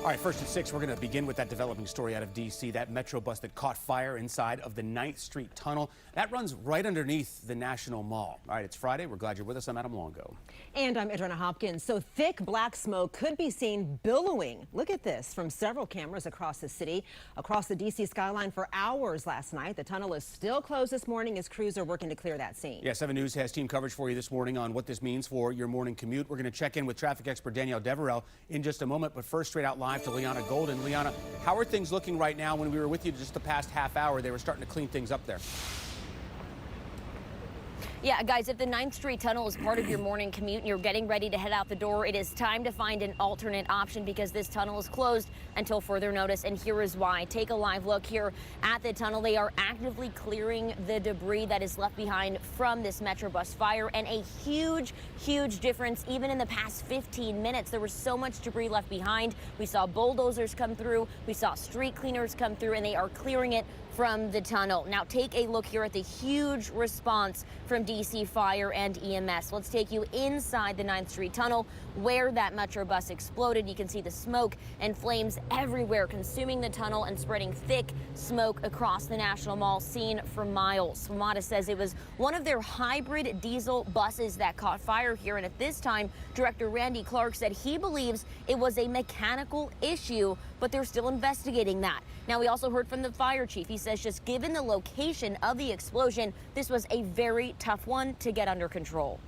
All right, first at 6, we're going to begin with that developing story out of D.C., that Metrobus that caught fire inside of the 9th Street tunnel. That runs right underneath the National Mall. All right, it's Friday. We're glad you're with us. I'm Adam Longo. And I'm Adriana Hopkins. So thick black smoke could be seen billowing. Look at this from several cameras across the city, across the D.C. skyline for hours last night. The tunnel is still closed this morning as crews are working to clear that scene. Yeah, 7 News has team coverage for you this morning on what this means for your morning commute. We're going to check in with traffic expert Danielle Deverell in just a moment, but first straight out live to Liana Golden. Liana, how are things looking right now? When we were with you just the past half hour, they were starting to clean things up there. Yeah, guys, if the 9th Street tunnel is part of your morning commute and you're getting ready to head out the door, it is time to find an alternate option because this tunnel is closed until further notice. And here is why. Take a live look here at the tunnel. They are actively clearing the debris that is left behind from this Metrobus fire, and a huge difference. Even in the past 15 minutes, there was so much debris left behind. We saw bulldozers come through. We saw street cleaners come through, and they are clearing it from the tunnel. Now take a look here at the huge response from DC Fire and EMS. Let's take you inside the 9th Street tunnel where that Metrobus exploded. You can see the smoke and flames everywhere, consuming the tunnel and spreading thick smoke across the National Mall, seen for miles. WMATA says it was one of their hybrid diesel buses that caught fire here, and at this time, Director Randy Clark said he believes it was a mechanical issue, but they're still investigating that. Now, we also heard from the fire chief. He says just given the location of the explosion, this was a very tough one to get under control.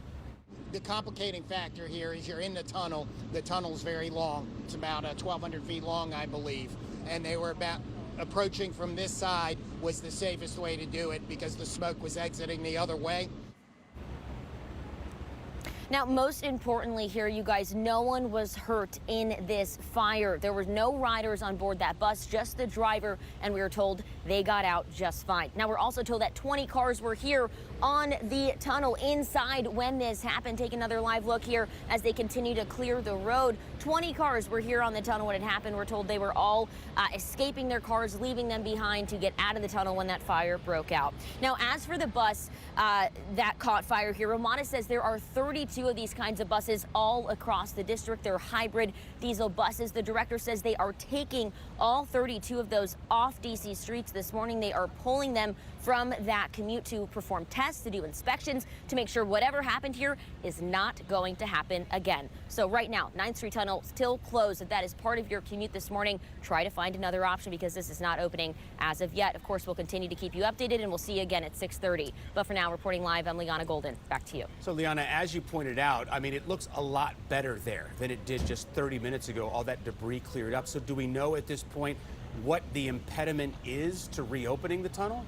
The complicating factor here is you're in the tunnel. The tunnel's very long. It's about 1,200 feet long, I believe. And they were about approaching from this side was the safest way to do it because the smoke was exiting the other way. Now, most importantly here, you guys, no one was hurt in this fire. There were no riders on board that bus, just the driver, and we were told they got out just fine. Now, we're also told that 20 cars were here on the tunnel inside when this happened. Take another live look here as they continue to clear the road. 20 cars were here on the tunnel when it happened. We're told they were all escaping their cars, leaving them behind to get out of the tunnel when that fire broke out. Now, as for the bus that caught fire here, WMATA says there are 32 of these kinds of buses all across the district. They're hybrid diesel buses. The director says they are taking all 32 of those off DC streets this morning. They are pulling them from that commute to perform tests, to do inspections, to make sure whatever happened here is not going to happen again. So right now, 9th Street Tunnel still closed. If that is part of your commute this morning, try to find another option because this is not opening as of yet. Of course, we'll continue to keep you updated, and we'll see you again at 6:30. But for now, reporting live, I'm Liana Golden. Back to you. So, Liana, as you pointed out, I mean, it looks a lot better there than it did just 30 minutes ago. All that debris cleared up. So do we know at this point what the impediment is to reopening the tunnel?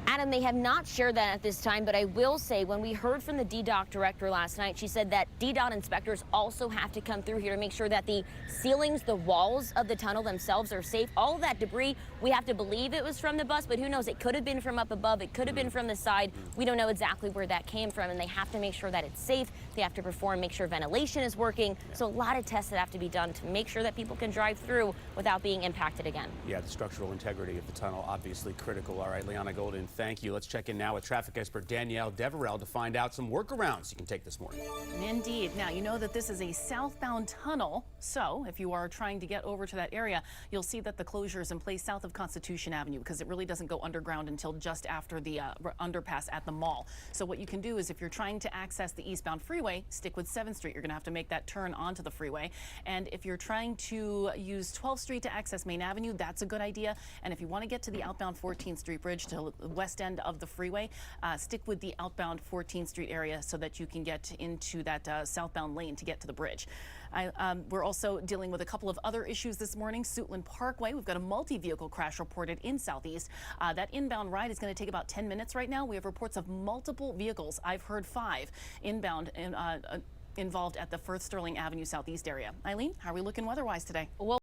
Adam, they have not shared that at this time, but I will say when we heard from the DDOT director last night, she said that DDOT inspectors also have to come through here to make sure that the ceilings, the walls of the tunnel themselves are safe. All of that debris, we have to believe it was from the bus, but who knows? It could have been from up above. It could have been from the side. We don't know exactly where that came from, and they have to make sure that it's safe. They have to make sure ventilation is working. Yeah. So a lot of tests that have to be done to make sure that people can drive through without being impacted again. Yeah, the structural integrity of the tunnel, obviously critical. All right, Liana Golden, thank you. Let's check in now with traffic expert Danielle Deverell to find out some workarounds you can take this morning. Indeed. Now, you know that this is a southbound tunnel, so if you are trying to get over to that area, you'll see that the closure is in place south of Constitution Avenue because it really doesn't go underground until just after the underpass at the mall. So what you can do is if you're trying to access the eastbound freeway, stick with 7th Street. You're going to have to make that turn onto the freeway. And if you're trying to use 12th Street to access Maine Avenue, that's a good idea. And if you want to get to the outbound 14th Street bridge to the west end of the freeway, stick with the outbound 14th Street area so that you can get into that southbound lane to get to the bridge. We're also dealing with a couple of other issues this morning. Suitland Parkway, we've got a multi-vehicle crash reported in Southeast. That inbound ride is going to take about 10 minutes right now. We have reports of multiple vehicles. I've heard 5 inbound involved at the Firth Sterling Avenue Southeast area. Eileen, how are we looking weather-wise today? Well,